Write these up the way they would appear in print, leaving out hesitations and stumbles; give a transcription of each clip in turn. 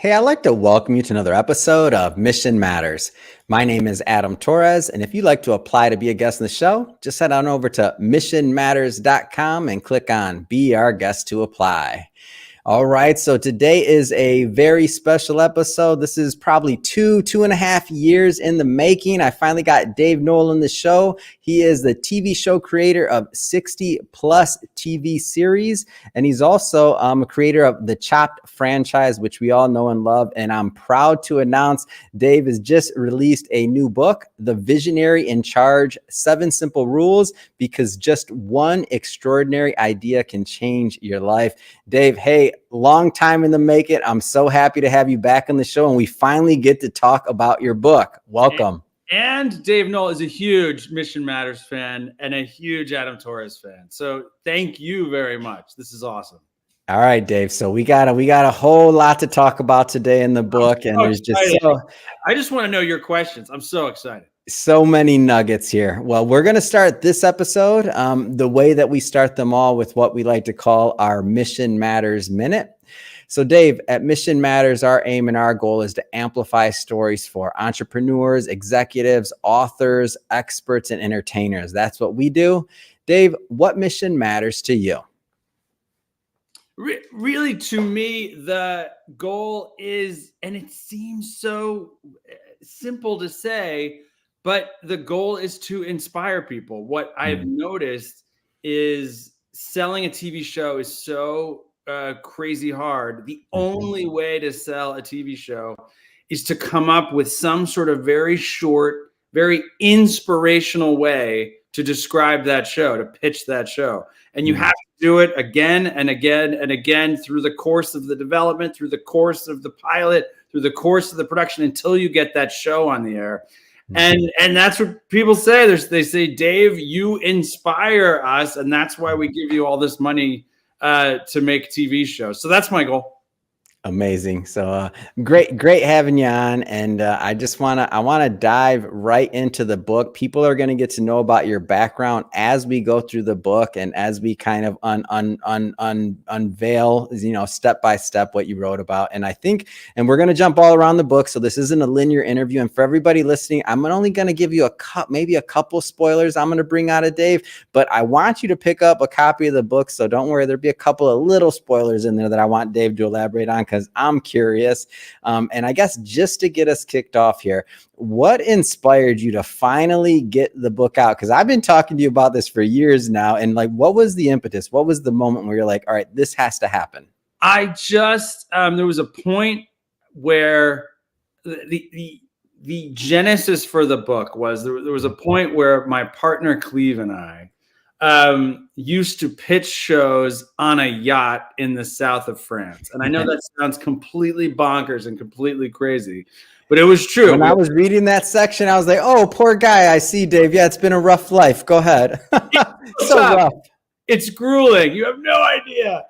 Hey, I'd like to welcome you to another episode of Mission Matters. My name is Adam Torres, and if you'd like to apply to be a guest in the show, just head on over to missionmatters.com and click on Be Our Guest to apply. All right, so today is a very special episode. This is probably two and a half years in the making. I finally got Dave Noll on the show. He is the TV show creator of 60 plus TV series, and he's also a creator of the Chopped franchise, which we all know and love. And I'm proud to announce Dave has just released a new book, The Visionary in Charge, 7 Simple Rules, because just one extraordinary idea can change your life. Dave, hey, long time in the making. I'm so happy to have you back on the show, and we finally get to talk about your book. Welcome. And Dave Noll is a huge Mission Matters fan and a huge Adam Torres fan. So thank you very much. This is awesome. All right, Dave. So we got a whole lot to talk about today in the book, and there's just I just want to know your questions. I'm so excited. So many nuggets here. Well, we're going to start this episode the way that we start them all, with what we like to call our Mission Matters Minute. So Dave, at Mission Matters, our aim and our goal is to amplify stories for entrepreneurs, executives, authors, experts, and entertainers. That's what we do. Dave, what mission matters to you? Really, to me, the goal is, and it seems so simple to say, but the goal is to inspire people. What I've noticed is selling a TV show is so crazy hard. The only way to sell a TV show is to come up with some sort of very short, very inspirational way to describe that show, to pitch that show. And you have to do it again and again and again through the course of the development, through the course of the pilot, through the course of the production, until you get that show on the air. And that's what people say. They say, Dave, you inspire us, and that's why we give you all this money to make TV shows. So that's my goal. Amazing. So great having you on. And I want to dive right into the book. People are going to get to know about your background as we go through the book, and as we kind of unveil, step by step what you wrote about. And we're going to jump all around the book. So this isn't a linear interview. And for everybody listening, I'm only going to give you maybe a couple spoilers I'm going to bring out of Dave, but I want you to pick up a copy of the book. So don't worry, there'll be a couple of little spoilers in there that I want Dave to elaborate on, because I'm curious. And I guess just to get us kicked off here, what inspired you to finally get the book out? Because I've been talking to you about this for years now. And what was the impetus? What was the moment where you're like, all right, this has to happen? I just, there was a point where the genesis for the book was, there was a point where my partner Cleave and I used to pitch shows on a yacht in the south of France. And I know that sounds completely bonkers and completely crazy, but it was true. When I was reading that section, I was like, oh, poor guy. I see, Dave. Yeah, it's been a rough life. Go ahead. So rough. It's grueling. You have no idea.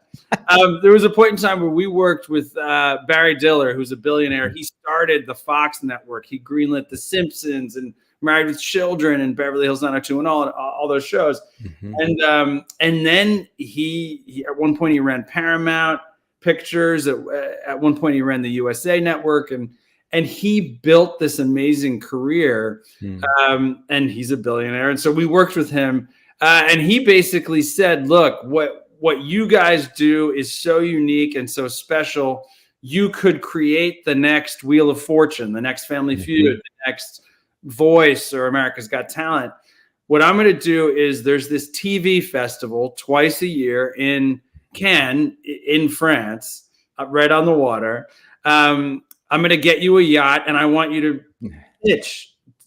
There was a point in time where we worked with Barry Diller, who's a billionaire. He started the Fox network. He greenlit The Simpsons and Married with Children and Beverly Hills 90210 and all those shows. And then he at one point he ran Paramount Pictures. At one point he ran the USA Network, and he built this amazing career. And he's a billionaire. And so we worked with him, and he basically said, look, what you guys do is so unique and so special. You could create the next Wheel of Fortune, the next Family Feud, the next Voice, or America's Got Talent. What I'm going to do is, there's this TV festival twice a year in Cannes in France, right on the water. I'm going to get you a yacht, and I want you to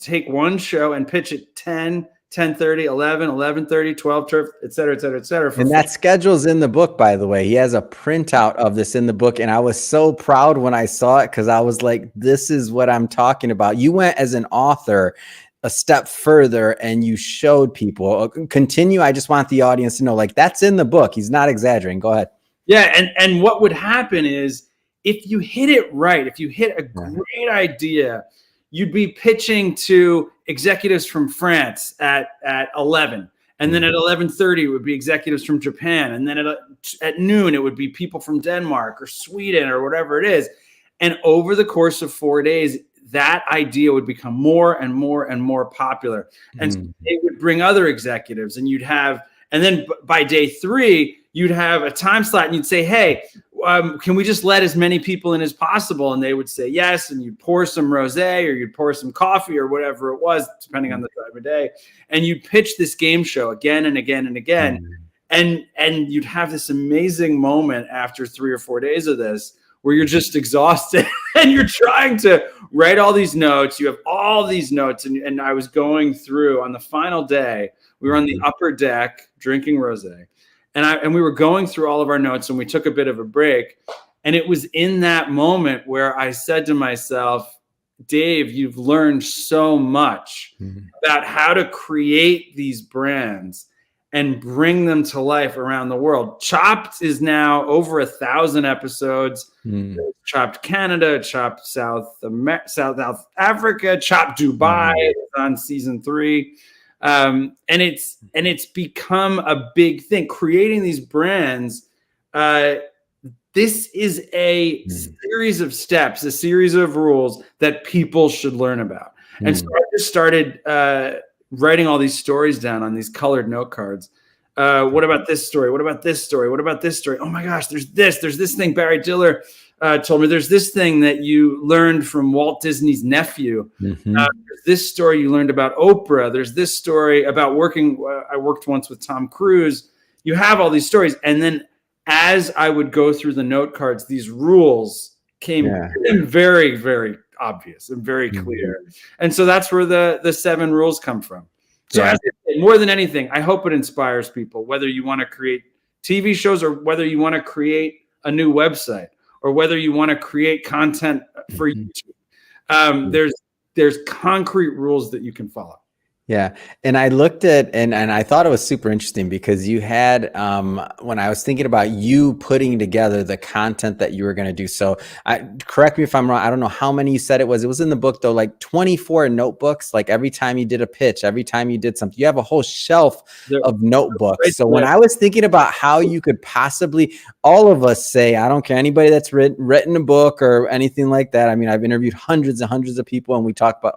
take one show and pitch it 10, 10:30, 11, 11:30, 12, et cetera, et cetera, et cetera. And that schedule's in the book, by the way. He has a printout of this in the book. And I was so proud when I saw it, because I was like, this is what I'm talking about. You went as an author a step further, and you showed people. Continue. I just want the audience to know, that's in the book. He's not exaggerating. Go ahead. Yeah. And what would happen is, if you hit it right, if you hit a great idea, you'd be pitching to executives from France at 11. And then at 11:30, it would be executives from Japan. And then at noon, it would be people from Denmark or Sweden or whatever it is. And over the course of 4 days, that idea would become more and more and more popular. And so it would bring other executives, and and then by day 3, you'd have a time slot and you'd say, hey, can we just let as many people in as possible? And they would say yes. And you'd pour some rosé, or you'd pour some coffee, or whatever it was, depending on the time of day. And you'd pitch this game show again and again and again. And you'd have this amazing moment after 3 or 4 days of this, where you're just exhausted and you're trying to write all these notes. You have all these notes. And I was going through on the final day, we were on the upper deck drinking rosé. And we were going through all of our notes, and we took a bit of a break. And it was in that moment where I said to myself, Dave, you've learned so much about how to create these brands and bring them to life around the world. Chopped is now over 1,000 episodes. Chopped Canada, Chopped South Africa, Chopped Dubai on season 3. And it's become a big thing. Creating these brands, this is a series of steps, a series of rules that people should learn about. And so I just started writing all these stories down on these colored note cards. What about this story? What about this story? What about this story? Oh my gosh, there's this thing Barry Diller told me. There's this thing that you learned from Walt Disney's nephew. There's this story you learned about Oprah. There's this story about I worked once with Tom Cruise. You have all these stories. And then as I would go through the note cards, these rules became very, very obvious and very clear. And so that's where the 7 rules come from. So as I say, more than anything, I hope it inspires people, whether you want to create TV shows, or whether you want to create a new website, or whether you want to create content for YouTube. There's concrete rules that you can follow. Yeah. And I looked at, and I thought it was super interesting, because you had, when I was thinking about you putting together the content that you were going to do. So correct me if I'm wrong. I don't know how many you said it was in the book though, like 24 notebooks, like every time you did a pitch, every time you did something, you have a whole shelf of notebooks. So when I was thinking about how you could possibly, all of us say, I don't care, anybody that's written a book or anything like that. I mean, I've interviewed hundreds and hundreds of people, and we talk about,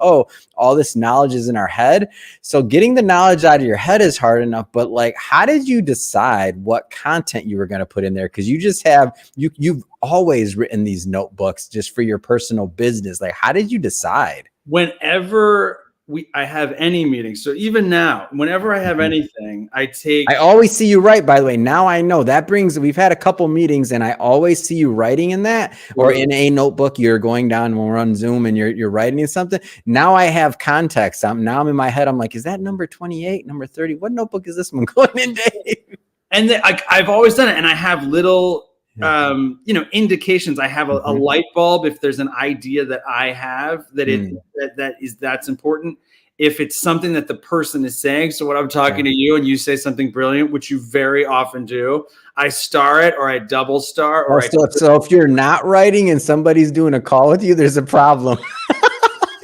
all this knowledge is in our head. So getting the knowledge out of your head is hard enough, but like, how did you decide what content you were going to put in there? Because you just you've always written these notebooks just for your personal business. Like, how did you decide? Whenever I have any meeting, so even now, whenever I have anything, I always see you write, by the way. Now I know we've had a couple meetings, and I always see you writing in that, or in a notebook. You're going down when we're on Zoom and you're writing in something. Now I have context. Now I'm in my head. I'm like, is that number 28, number 30? What notebook is this one going in, Dave? And I've always done it. And I have little, indications. I have a light bulb if there's an idea that I have that's important. If it's something that the person is saying, so when I'm talking to you and you say something brilliant, which you very often do, I star it, or I double star. So if you're not writing and somebody's doing a call with you, there's a problem.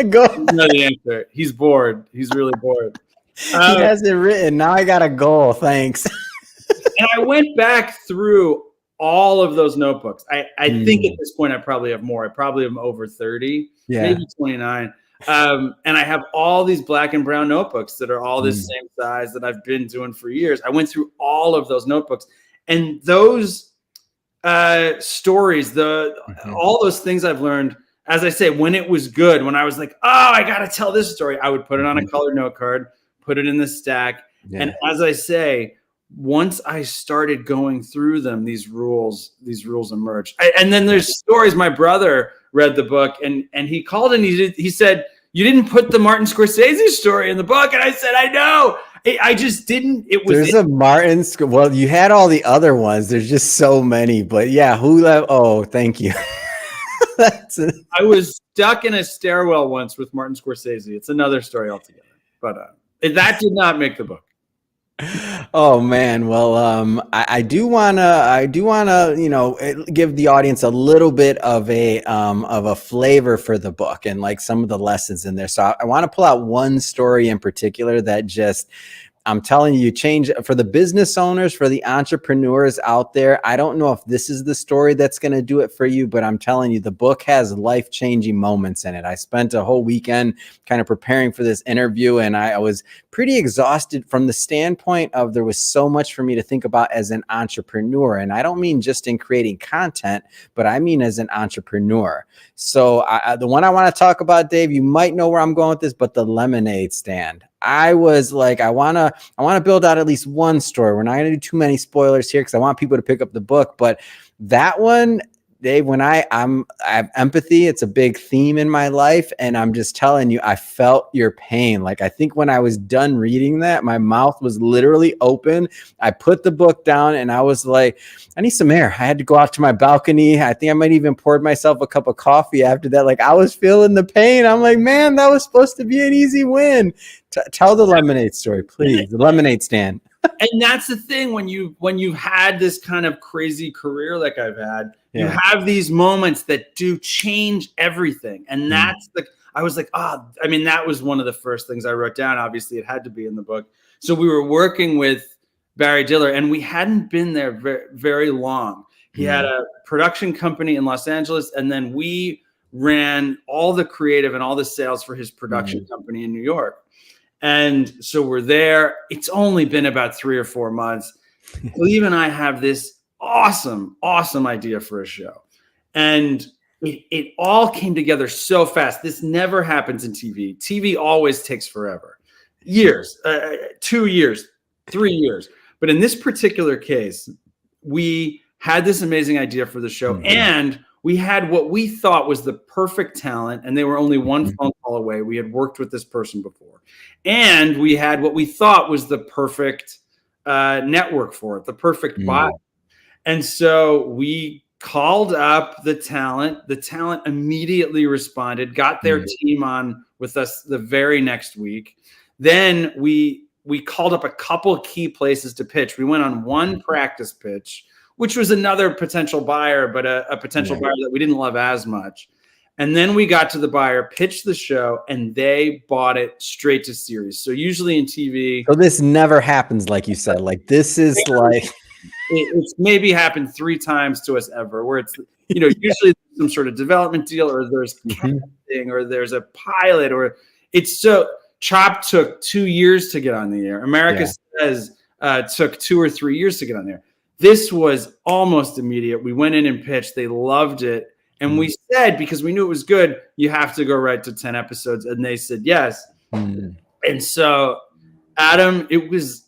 Go. No, the answer. He's bored. He's really bored. He hasn't written. Now I got a goal. Thanks. And I went back through all of those notebooks. I think at this point I probably have more. I probably am over 30, maybe 29. And I have all these black and brown notebooks that are all this same size that I've been doing for years. I went through all of those notebooks, and those stories, all those things I've learned, as I say, when it was good, when I was like, I got to tell this story, I would put it on a colored note card, put it in the stack. And as I say, once I started going through them, these rules emerged. And then there's stories. My brother read the book, and he called and he said, "You didn't put the Martin Scorsese story in the book." And I said, "I know. I just didn't." There's a Martin. Well, you had all the other ones. There's just so many. But yeah, who left? Oh, thank you. I was stuck in a stairwell once with Martin Scorsese. It's another story altogether. But that did not make the book. Oh man. Well, I do wanna, give the audience a little bit of a flavor for the book and like some of the lessons in there. So I want to pull out one story in particular that just I'm telling you, change for the business owners, for the entrepreneurs out there. I don't know if this is the story that's going to do it for you, but I'm telling you, the book has life-changing moments in it. I spent a whole weekend kind of preparing for this interview, and I was pretty exhausted from the standpoint of there was so much for me to think about as an entrepreneur. And I don't mean just in creating content, but I mean as an entrepreneur. So the one I want to talk about, Dave, you might know where I'm going with this, but the lemonade stand. I was like, I want to build out at least one story. We're not going to do too many spoilers here because I want people to pick up the book. But that one, Dave, when I have empathy, it's a big theme in my life. And I'm just telling you, I felt your pain. Like, I think when I was done reading that, my mouth was literally open. I put the book down and I was like, I need some air. I had to go out to my balcony. I think I might even poured myself a cup of coffee after that. Like, I was feeling the pain. I'm like, man, that was supposed to be an easy win. Tell the lemonade story, please. The lemonade stand. And that's the thing, when you've had this kind of crazy career like I've had, you have these moments that do change everything. And that's I was like, that was one of the first things I wrote down. Obviously, it had to be in the book. So we were working with Barry Diller, and we hadn't been there very, very long. He had a production company in Los Angeles, and then we ran all the creative and all the sales for his production company in New York. And so we're there. It's only been about 3 or 4 months. Cleave and I have this awesome idea for a show. And it all came together so fast. This never happens in TV. TV always takes forever. Years, 2 years, 3 years. But in this particular case, we had this amazing idea for the show. And we had what we thought was the perfect talent, and they were only one phone call away. We had worked with this person before. And we had what we thought was the perfect network for it, the perfect buy. And so we called up the talent. The talent immediately responded, got their team on with us the very next week. Then we called up a couple key places to pitch. We went on one practice pitch, which was another potential buyer, but a potential buyer that we didn't love as much. And then we got to the buyer, pitched the show, and they bought it straight to series. So usually in TV. So this never happens, like you said. Like, this is like. It's maybe happened 3 times to us ever, where it's, usually some sort of development deal, or there's casting, or there's a pilot, or it's so. Chop took 2 years to get on the air. America Says took 2 or 3 years to get on there. This was almost immediate. We went in and pitched. They loved it. And we said, because we knew it was good, you have to go right to 10 episodes. And they said yes. And so, Adam, it was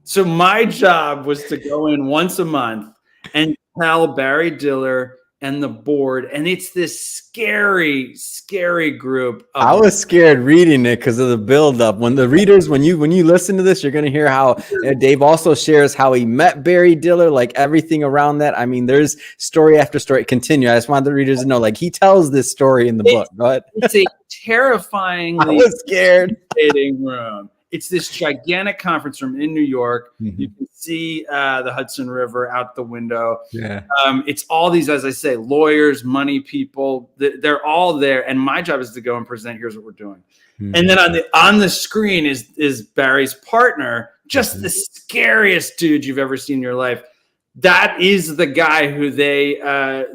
so my job was to go in once a month and tell Barry Diller and the board, and it's this scary group. I was scared reading it because of the buildup. When the readers, when you listen to this, you're going to hear how Dave also shares how he met Barry Diller, like everything around that. I mean, there's story after story. Continue. I just want the readers to know, like, he tells this story in the book. Go ahead. It's a terrifyingly I was scared room. It's this gigantic conference room in New York. You can see the Hudson River out the window. It's all these, as I say, lawyers, money people. They're all there. And my job is to go and present, here's what we're doing. And then on the screen is Barry's partner, just the scariest dude you've ever seen in your life. That is the guy who they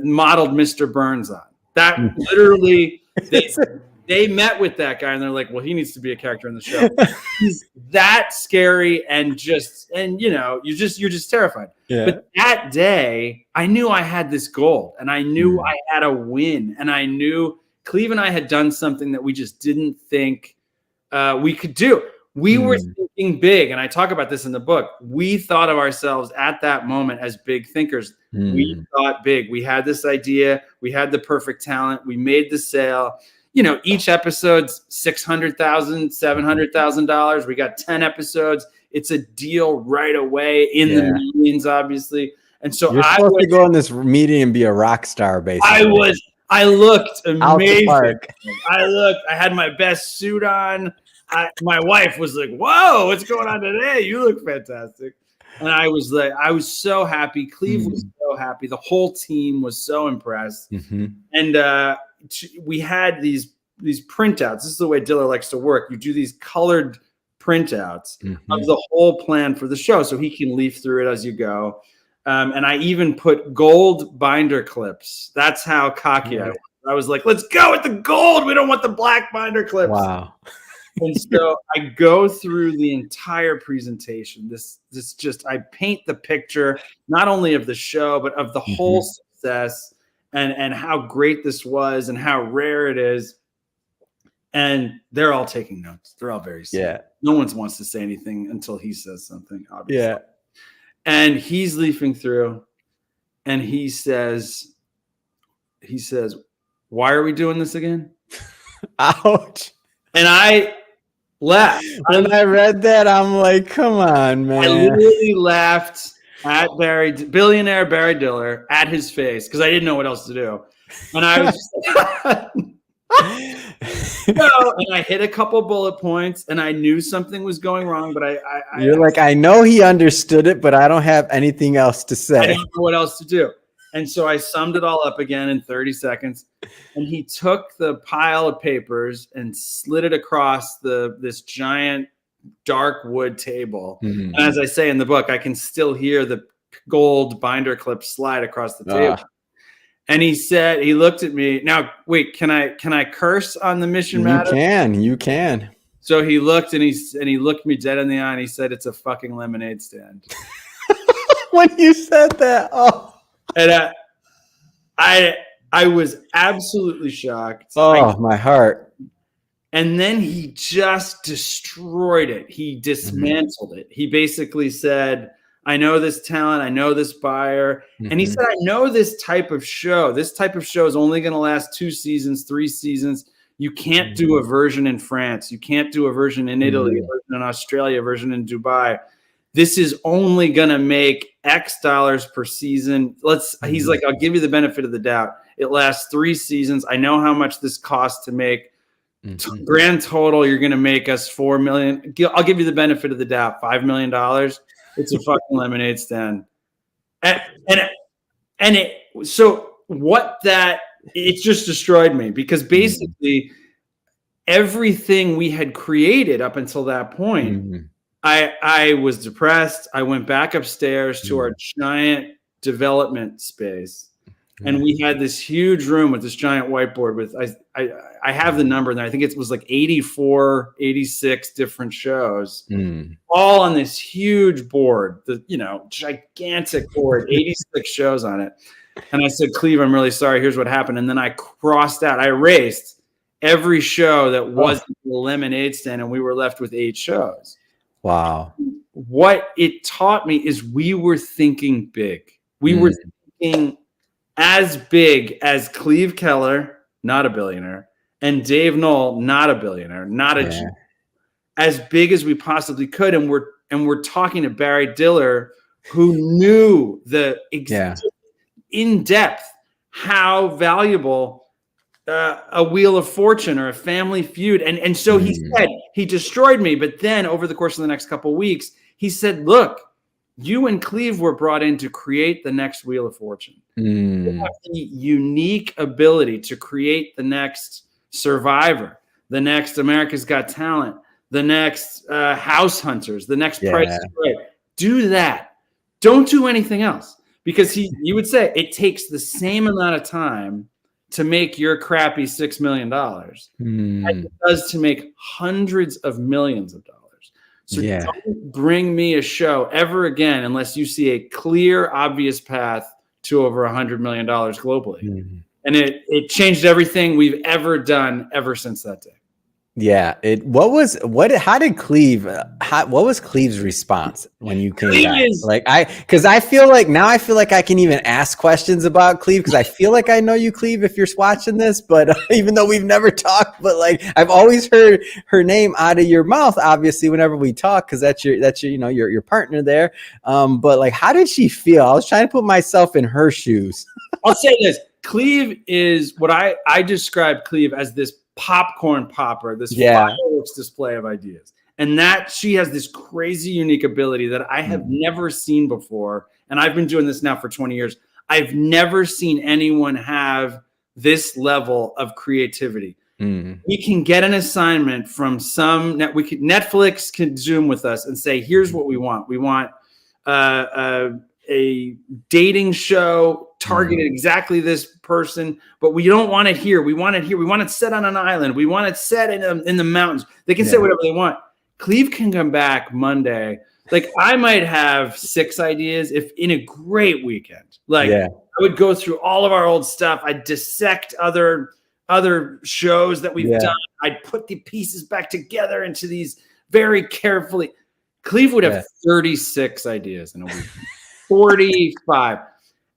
modeled Mr. Burns on. That literally... They met with that guy and they're like, well, he needs to be a character in the show. He's that scary and you're just terrified. But that day, I knew I had this goal, and I knew I had a win, and I knew Cleave and I had done something that we just didn't think we could do. We were thinking big, and I talk about this in the book. We thought of ourselves at that moment as big thinkers. We thought big. We had this idea. We had the perfect talent. We made the sale. Each episode's $600,000, $700,000. We got 10 episodes. It's a deal right away in the millions, obviously. And so you're supposed to go in this meeting and be a rock star, basically. I looked amazing. I had my best suit on. My wife was like, whoa, what's going on today? You look fantastic. And I was so happy. Cleave was so happy. The whole team was so impressed. And we had these printouts. This is the way Diller likes to work. You do these colored printouts of the whole plan for the show so he can leaf through it as you go. And I even put gold binder clips. That's how cocky I was. I was like, let's go with the gold. We don't want the black binder clips. Wow. And so I go through the entire presentation. This just, I paint the picture, not only of the show, but of the whole success and how great this was and how rare it is. And they're all taking notes. They're all very serious. Yeah. No one wants to say anything until he says something, obviously. Yeah. And he's leafing through and he says, why are we doing this again? Ouch. And I laughed. When I read that, I'm like, come on, man. I literally laughed at billionaire Barry Diller at his face because I didn't know what else to do. And I was just and I hit a couple bullet points and I knew something was going wrong, but you're like, I know he understood it, but I don't have anything else to say. I didn't know what else to do. And so I summed it all up again in 30 seconds. And he took the pile of papers and slid it across this giant dark wood table. And as I say in the book, I can still hear the gold binder clip slide across the table. And he said, he looked at me. Now, wait, can I curse on the Mission Matter? You can. So he looked and he looked me dead in the eye and he said, it's a fucking lemonade stand. When you said that, and I was absolutely shocked. My heart. And then he just destroyed it. He dismantled it. He basically said, I know this talent. I know this buyer. And he said, I know this type of show. This type of show is only going to last 2 seasons, 3 seasons. You can't do a version in France. You can't do a version in Italy, a version in Australia, a version in Dubai. This is only going to make X dollars per season. He's like, I'll give you the benefit of the doubt. It lasts 3 seasons. I know how much this costs to make. Grand total, you're going to make us $4 million. I'll give you the benefit of the doubt. $5 million. It's a fucking lemonade stand. It just destroyed me because basically everything we had created up until that point, I was depressed. I went back upstairs to our giant development space. And we had this huge room with this giant whiteboard with, I have the number there. I think it was like 84, 86 different shows, all on this huge board, gigantic board, 86 shows on it. And I said, Cleave, I'm really sorry. Here's what happened. And then I erased every show that wasn't the lemonade stand. And we were left with 8 shows. Wow. What it taught me is we were thinking big. We were thinking as big as Cleave Keller, not a billionaire, and Dave Noll, not a billionaire, not a Jew, as big as we possibly could. And we're talking to Barry Diller, who knew in depth how valuable a Wheel of Fortune or a Family Feud. And so he said, he destroyed me. But then over the course of the next couple of weeks, he said, look, you and Cleave were brought in to create the next Wheel of Fortune. You have the unique ability to create the next Survivor, the next America's Got Talent, the next House Hunters, the next Price is Right. Do that. Don't do anything else. Because he would say it takes the same amount of time to make your crappy $6 million as it does to make hundreds of millions of dollars. So don't bring me a show ever again unless you see a clear, obvious path to over $100 million globally. And it changed everything we've ever done ever since that day. Yeah. What was Cleave's response when you came back? Because I feel like I can even ask questions about Cleave because I feel like I know you, Cleave, if you're watching this, but even though we've never talked, but I've always heard her name out of your mouth, obviously, whenever we talk, because that's your partner there. But how did she feel? I was trying to put myself in her shoes. I'll say this. Cleave is what I describe Cleave as this popcorn popper, this fireworks display of ideas. And that she has this crazy unique ability that I have never seen before. And I've been doing this now for 20 years. I've never seen anyone have this level of creativity. We can get an assignment from Netflix can Zoom with us and say, here's what we want. We want a dating show targeted exactly this person, but we don't want it here. We want it here. We want it set on an island. We want it set in the mountains. They can say whatever they want. Cleave can come back Monday. Like, I might have 6 ideas if in a great weekend. Like, I would go through all of our old stuff. I'd dissect other shows that we've done. I'd put the pieces back together into these very carefully. Cleave would have 36 ideas in a week. 45.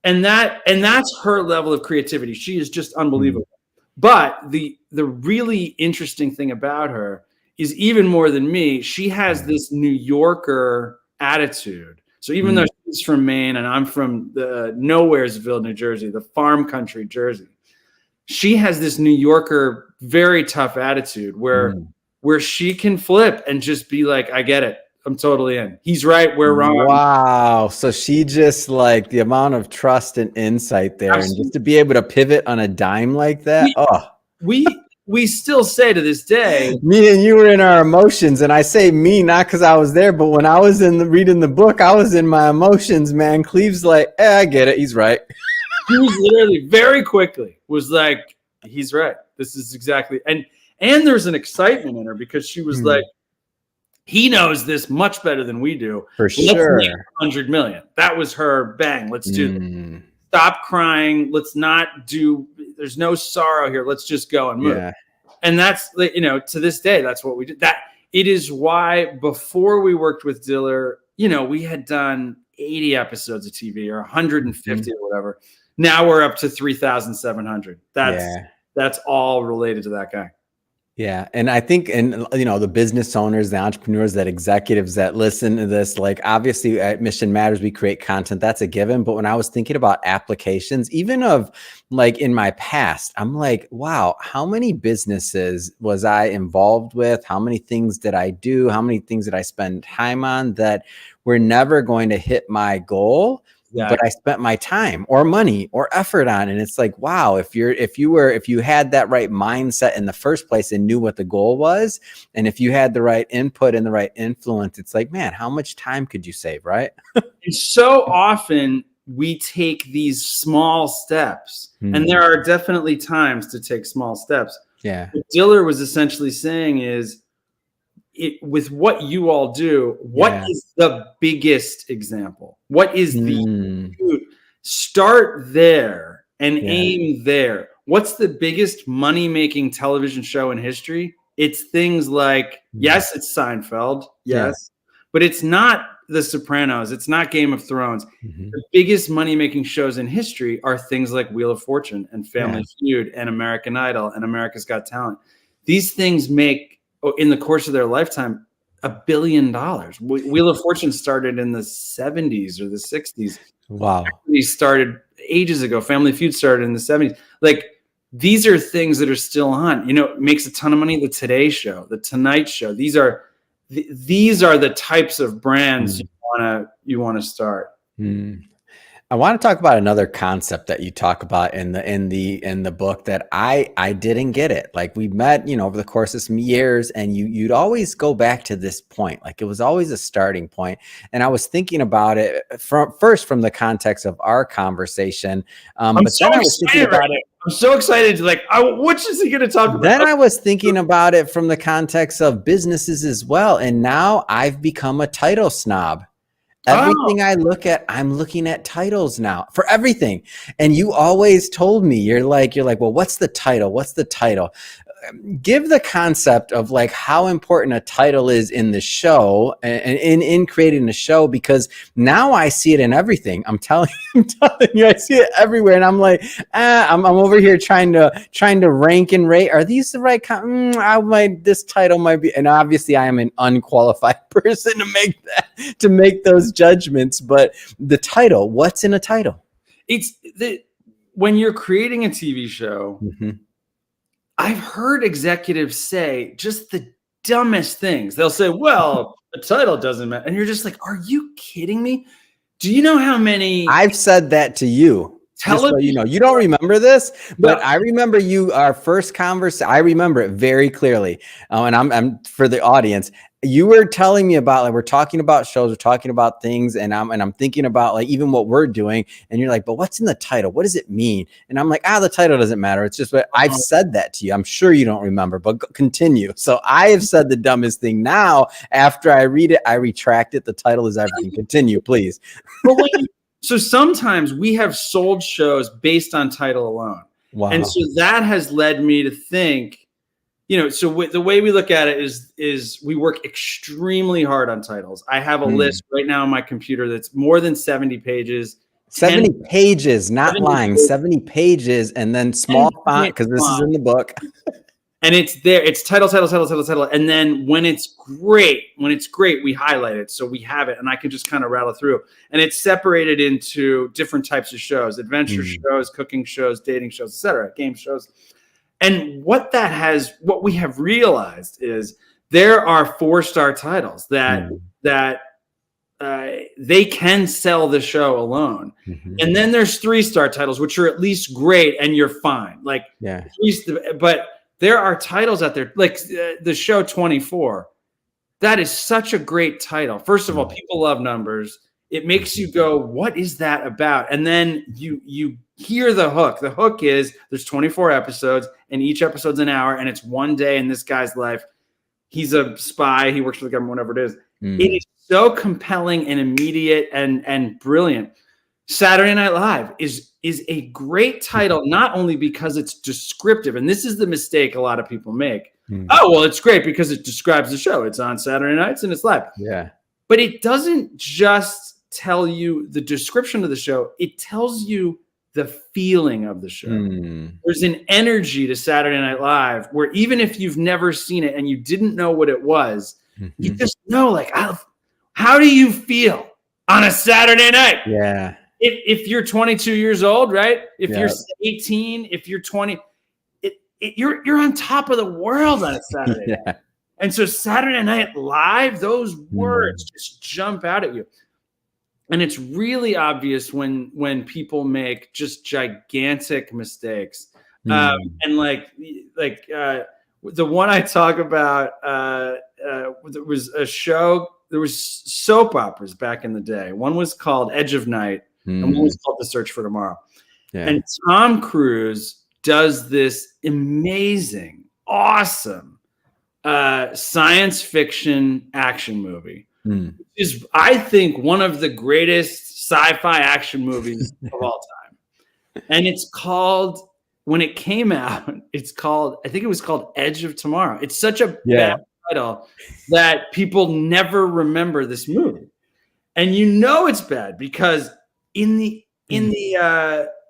And that's her level of creativity. She is just unbelievable. But the really interesting thing about her is, even more than me, she has this New Yorker attitude. So even though she's from Maine and I'm from the Nowheresville, New Jersey, the farm country Jersey, she has this New Yorker, very tough attitude where she can flip and just be like, I get it. I'm totally in. He's right. We're wrong. Wow. So she just, like, the amount of trust and insight there, and just to be able to pivot on a dime like that. We still say to this day, me and you were in our emotions, and I say me not because I was there, but when I was reading the book, I was in my emotions, man. Cleve's like, I get it. He's right. He was literally very quickly was like, he's right. This is exactly. And there's an excitement in her because she was like, he knows this much better than we do. For sure. 100 million. That was her bang. Let's do this. Stop crying. Let's not do, there's no sorrow here. Let's just go and move. Yeah. And that's, to this day, that's what we did. That it is why before we worked with Diller, we had done 80 episodes of TV or 150 or whatever. Now we're up to 3,700. That's all related to that guy. Yeah. And I think, the business owners, the entrepreneurs, that executives that listen to this, like, obviously at Mission Matters, we create content. That's a given. But when I was thinking about applications, even of like in my past, I'm like, wow, how many businesses was I involved with? How many things did I do? How many things did I spend time on that were never going to hit my goal? But I spent my time or money or effort on, and it's like, wow, if you had that right mindset in the first place and knew what the goal was, and if you had the right input and the right influence, it's like, man, how much time could you save, right? And so often we take these small steps, and there are definitely times to take small steps. Yeah. What Diller was essentially saying is, with what you all do, what is the biggest example? What is start there and aim there. What's the biggest money-making television show in history? It's things like, yes, it's Seinfeld, but it's not The Sopranos. It's not Game of Thrones. The biggest money-making shows in history are things like Wheel of Fortune and Family Feud and American Idol and America's Got Talent. These things make, in the course of their lifetime, $1 billion. Wheel of Fortune started in the 70s or the 60s. Wow. They started ages ago. Family Feud started in the 70s. Like, these are things that are still on. It makes a ton of money. The Today Show, the Tonight Show. These are the types of brands you want to start. I want to talk about another concept that you talk about in the book that I didn't get it. Like, we met, over the course of some years, and you'd always go back to this point. Like, it was always a starting point. And I was thinking about it from the context of our conversation. I'm so excited about it. I'm so excited. Like, what is he going to talk about? Then I was thinking about it from the context of businesses as well. And now I've become a title snob. Everything I look at, I'm looking at titles now for everything. And you always told me, you're like, well, what's the title? What's the title? Give the concept of like how important a title is in the show and in creating a show, because now I see it in everything. I'm telling you, I see it everywhere, and I'm like, I'm over here trying to rank and rate. Are these the right? This title might be, and obviously I am an unqualified person to make those judgments. But the title, what's in a title? When you're creating a TV show. I've heard executives say just the dumbest things. They'll say, well, the title doesn't matter. And you're just like, are you kidding me? Do you know how many? I've said that to you. Just so you know, you don't remember this, but I remember our first conversation. I remember it very clearly. And I'm for the audience. You were telling me about, like, we're talking about shows, we're talking about things, and I'm thinking about, like, even what we're doing, and you're like, but what's in the title? What does it mean? And I'm like, the title doesn't matter. It's just what I've said that to you. I'm sure you don't remember, but continue. So I have said the dumbest thing. Now, after I read it, I retract it. The title is everything. Continue, please. So sometimes we have sold shows based on title alone. Wow. And so that has led me to think, so the way we look at it is we work extremely hard on titles. I have a list right now on my computer that's more than 70 pages. 70 pages, not 70 lines, pages. 70 pages, and then small font, because this is in the book. And it's there. It's title. And then when it's great, we highlight it. So we have it, and I can just kind of rattle through. And it's separated into different types of shows: adventure shows, cooking shows, dating shows, etc., game shows. And what we have realized is there are 4-star titles that they can sell the show alone. And then there's 3-star titles, which are at least great, and you're fine. Like, at least, but there are titles out there, like the show 24. That is such a great title. First of all, people love numbers. It makes you go, what is that about? And then you hear the hook. The hook is there's 24 episodes, and each episode's an hour, and it's one day in this guy's life. He's a spy. He works for the government, whatever it is. It is so compelling and immediate and brilliant. Saturday Night Live is a great title, not only because it's descriptive, and this is the mistake a lot of people make. Oh, well, it's great because it describes the show. It's on Saturday nights and it's live. Yeah. But it doesn't just tell you the description of the show. It tells you the feeling of the show. There's an energy to Saturday Night Live where even if you've never seen it and you didn't know what it was, you just know, like, how do you feel on a Saturday night? Yeah. If you're 22 years old, right? If you're 18, if you're 20, you're on top of the world on a Saturday night. And so Saturday Night Live, those words just jump out at you. And it's really obvious when people make just gigantic mistakes. And like the one I talk about, there was a show, there was soap operas back in the day. One was called Edge of Night, and one was called The Search for Tomorrow. Yeah. And Tom Cruise does this amazing, awesome science fiction action movie. Is, I think, one of the greatest sci-fi action movies of all time. And it's called, when it came out, I think it was called Edge of Tomorrow. It's such a bad title that people never remember this movie. And you know it's bad because in the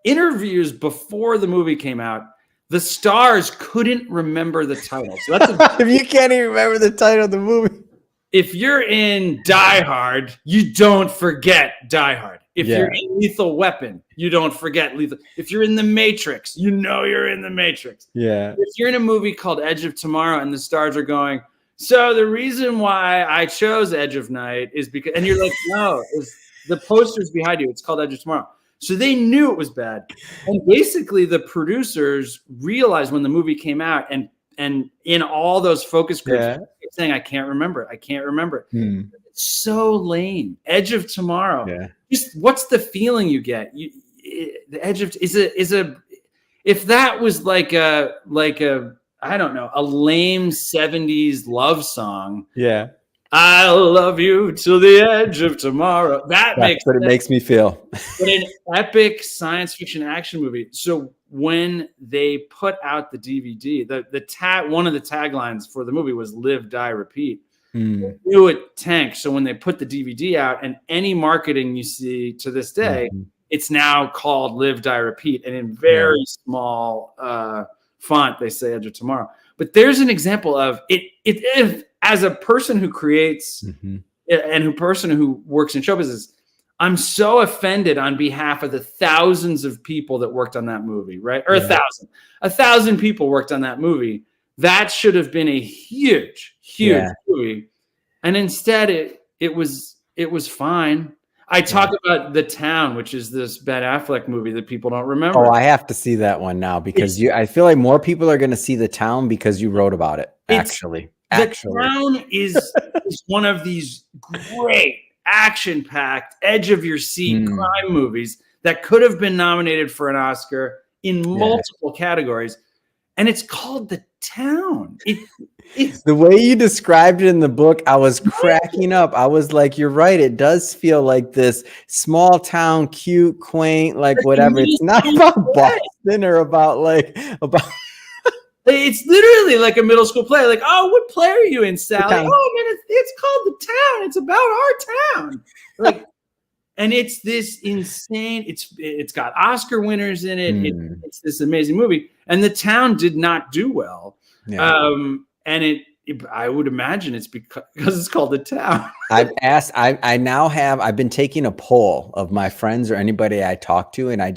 interviews before the movie came out, the stars couldn't remember the title. So that's if you can't even remember the title of the movie. If you're in Die Hard, you don't forget Die Hard. If you're in Lethal Weapon, you don't forget Lethal. If you're in The Matrix, you know you're in The Matrix. Yeah. If you're in a movie called Edge of Tomorrow and the stars are going, so the reason why I chose Edge of Night is because, and you're like, no, the poster's behind you. It's called Edge of Tomorrow. So they knew it was bad. And basically the producers realized when the movie came out and in all those focus groups, saying, I can't remember it. I can't remember it. It's so lame. Edge of Tomorrow. Yeah. Just what's the feeling you get? The edge of is a if that was like a I don't know, a lame 70s love song. Yeah. I love you till the edge of tomorrow. That's what it makes me feel. But an epic science fiction action movie. So when they put out the DVD, one of the taglines for the movie was "Live, Die, Repeat." They knew it tanked. So when they put the DVD out, and any marketing you see to this day, it's now called "Live, Die, Repeat," and in very small font they say "Edge of Tomorrow." But there's an example of it. If as a person who creates and a person who works in show business, I'm so offended on behalf of the thousands of people that worked on that movie, right? Or 1,000 people worked on that movie. That should have been a huge movie. And instead it was fine. I talk about The Town, which is this Ben Affleck movie that people don't remember. Oh, I have to see that one now because I feel like more people are going to see The Town because you wrote about it. Actually, The Town is one of these great action-packed, edge-of-your-seat crime movies that could have been nominated for an Oscar in multiple categories, and it's called The Town. It's the way you described it in the book, I was cracking up. I was like, you're right. It does feel like this small town, cute, quaint, like whatever. It's not about Boston or about. It's literally like a middle school play. Like, oh, what play are you in, Sally? Oh, man, it's called The Town. It's about our town. Like, and it's this insane. It's got Oscar winners in it. It's this amazing movie. And The Town did not do well. Yeah. And I would imagine it's because it's called The Town. I've been taking a poll of my friends or anybody I talk to, and I'm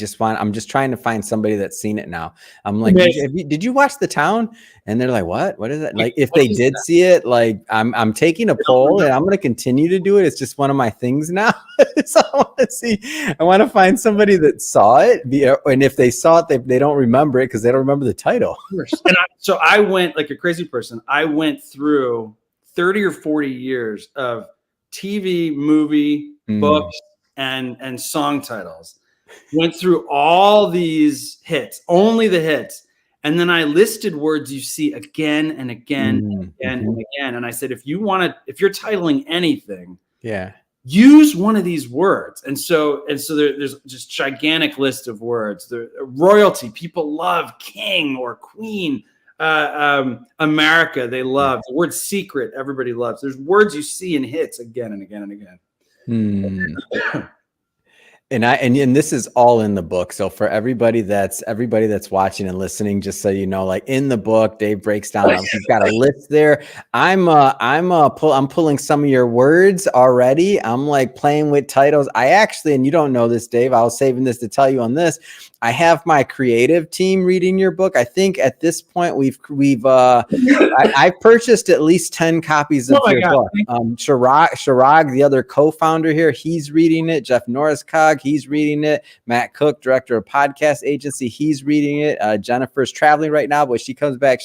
just trying to find somebody that's seen it now. I'm like, did you watch The Town? And they're like, what is that? Like, if they did see it, like I'm taking a poll and I'm going to continue to do it. It's just one of my things now. So I want to find somebody that saw it. And if they saw it, they don't remember it because they don't remember the title. And so I went like a crazy person. I went through 30 or 40 years of TV, movie, books, and song titles. Went through all these hits, only the hits. And then I listed words you see again and again and again and again. And I said, if you're titling anything, use one of these words. And so there's just gigantic list of words. The royalty, people love king or queen. America, they love the word secret. Everybody loves. There's words you see in hits again and again and again. And this is all in the book. So for everybody that's watching and listening, just so you know, like in the book, Dave breaks down. He's got a list there. I'm pulling some of your words already. I'm like playing with titles. I actually, and you don't know this, Dave, I was saving this to tell you on this. I have my creative team reading your book. I think at this point I've purchased at least 10 copies of your book. Chirag, the other co-founder here, he's reading it. Jeff Norriscog, he's reading it. Matt Cook, director of podcast agency, he's reading it. Jennifer's traveling right now, but when she comes back,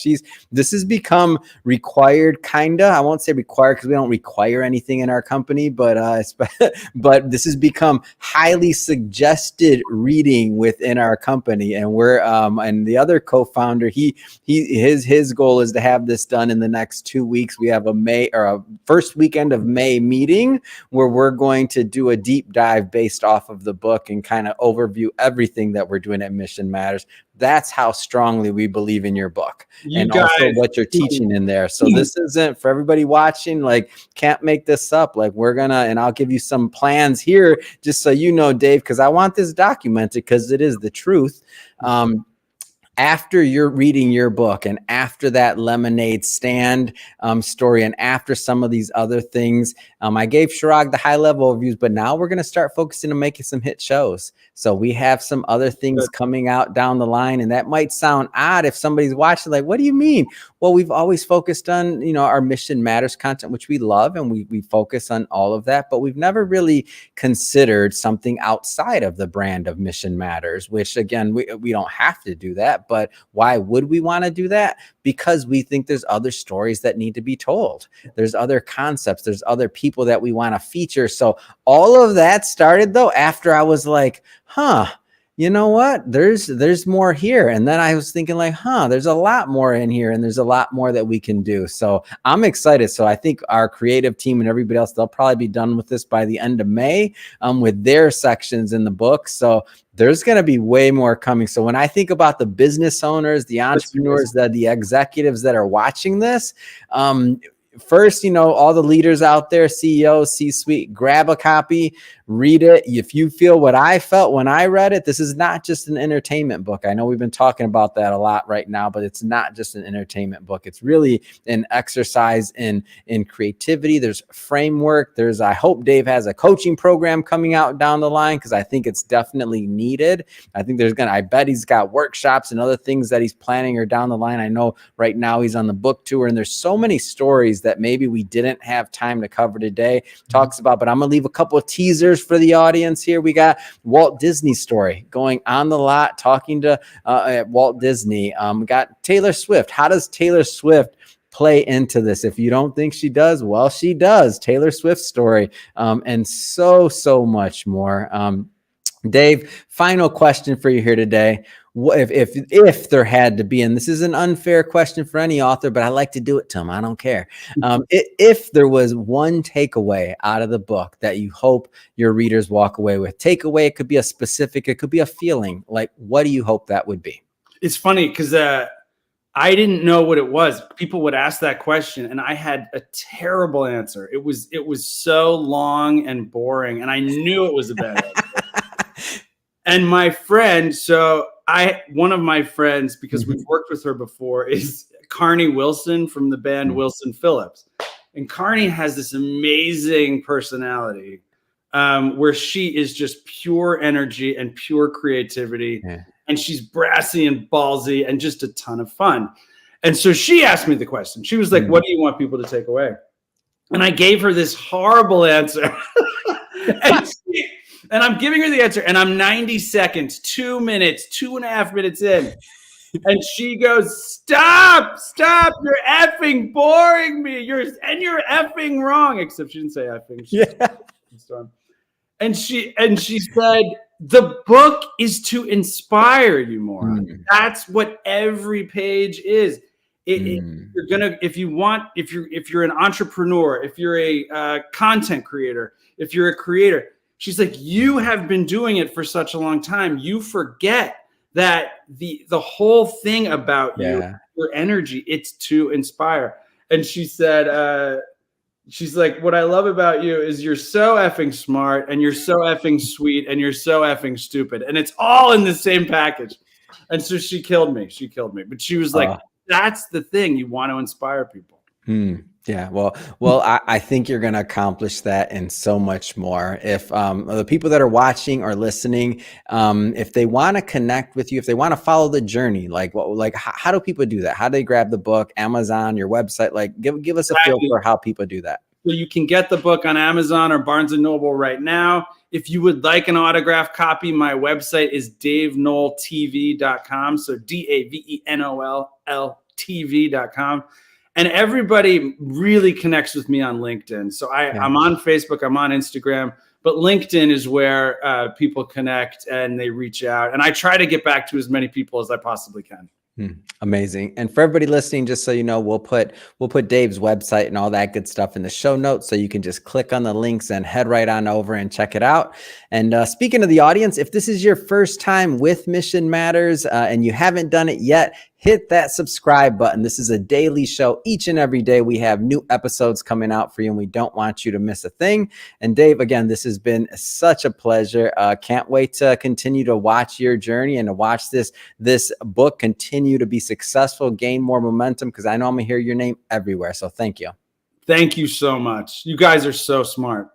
this has become required, kinda. I won't say required because we don't require anything in our company, but this has become highly suggested reading within our company. And we're and the other co-founder, his goal is to have this done in the next 2 weeks. We have a first weekend of May meeting where we're going to do a deep dive based off of the book and kind of overview everything that we're doing at Mission Matters. That's how strongly we believe in your book also what you're teaching in there. So this isn't for everybody watching, like can't make this up. Like and I'll give you some plans here just so you know, Dave, because I want this documented because it is the truth. After you're reading your book and after that lemonade stand story and after some of these other things, I gave Chirag the high level reviews, but now we're going to start focusing on making some hit shows. So we have some other things coming out down the line, and that might sound odd if somebody's watching, like, what do you mean? Well, we've always focused on, our Mission Matters content, which we love, and we focus on all of that, but we've never really considered something outside of the brand of Mission Matters, which again, we don't have to do that, but why would we want to do that? Because we think there's other stories that need to be told. There's other concepts, there's other people that we want to feature. So all of that started though after I was like, you know what? There's more here. And then I was thinking like, there's a lot more in here and there's a lot more that we can do. So I'm excited. So I think our creative team and everybody else, they'll probably be done with this by the end of May with their sections in the book. So there's going to be way more coming. So when I think about the business owners, the entrepreneurs, the executives that are watching this, first, all the leaders out there, CEOs, C-suite, grab a copy, read it. If you feel what I felt when I read it, this is not just an entertainment book. I know we've been talking about that a lot right now, but it's not just an entertainment book. It's really an exercise in creativity. There's framework. I hope Dave has a coaching program coming out down the line because I think it's definitely needed. I think I bet he's got workshops and other things that he's planning or down the line. I know right now he's on the book tour and there's so many stories that maybe we didn't have time to cover today. Talks about, but I'm going to leave a couple of teasers for the audience here. We got Walt Disney's story going on the lot, talking to Walt Disney. We got Taylor Swift. How does Taylor Swift play into this? If you don't think she does, well, she does. Taylor Swift's story, and so much more. Dave, final question for you here today. If there had to be, and this is an unfair question for any author, but I like to do it to them. I don't care. If there was one takeaway out of the book that you hope your readers walk away with, takeaway, it could be a specific, it could be a feeling. Like, what do you hope that would be? It's funny because I didn't know what it was. People would ask that question, and I had a terrible answer. It was so long and boring, and I knew it was a bad answer. And my friend, one of my friends, because we've worked with her before, is Carney Wilson from the band Wilson Phillips. And Carney has this amazing personality where she is just pure energy and pure creativity. Yeah. And she's brassy and ballsy and just a ton of fun. And so she asked me the question. She was like, what do you want people to take away? And I gave her this horrible answer. And I'm giving her the answer, and I'm 90 seconds, 2 minutes, 2.5 minutes in. And she goes, stop, you're effing boring me. You're effing wrong. Except she didn't say effing. And she said, the book is to inspire you more. That's what every page is. You're gonna, if you're an entrepreneur, if you're a content creator, if you're a creator, she's like, you have been doing it for such a long time. You forget that the whole thing about you, your energy, it's to inspire. And she said, she's like, what I love about you is you're so effing smart, and you're so effing sweet, and you're so effing stupid. And it's all in the same package. And so she killed me. But she was like, that's the thing. You want to inspire people. Yeah. Well, I think you're going to accomplish that and so much more. If the people that are watching or listening, if they want to connect with you, if they want to follow the journey, how do people do that? How do they grab the book? Amazon, your website? Like, give us a feel for how people do that. So you can get the book on Amazon or Barnes & Noble right now. If you would like an autographed copy, my website is davenolltv.com. So DAVENOLL.tv.com. And everybody really connects with me on LinkedIn. So I'm on Facebook, I'm on Instagram, but LinkedIn is where people connect and they reach out. And I try to get back to as many people as I possibly can. Amazing. And for everybody listening, just so you know, we'll put Dave's website and all that good stuff in the show notes, so you can just click on the links and head right on over and check it out. And speaking of the audience, if this is your first time with Mission Matters and you haven't done it yet, hit that subscribe button. This is a daily show. Each and every day we have new episodes coming out for you, and we don't want you to miss a thing. And Dave, again, this has been such a pleasure. Can't wait to continue to watch your journey and to watch this book continue to be successful, gain more momentum, because I know I'm going to hear your name everywhere. So thank you. Thank you so much. You guys are so smart.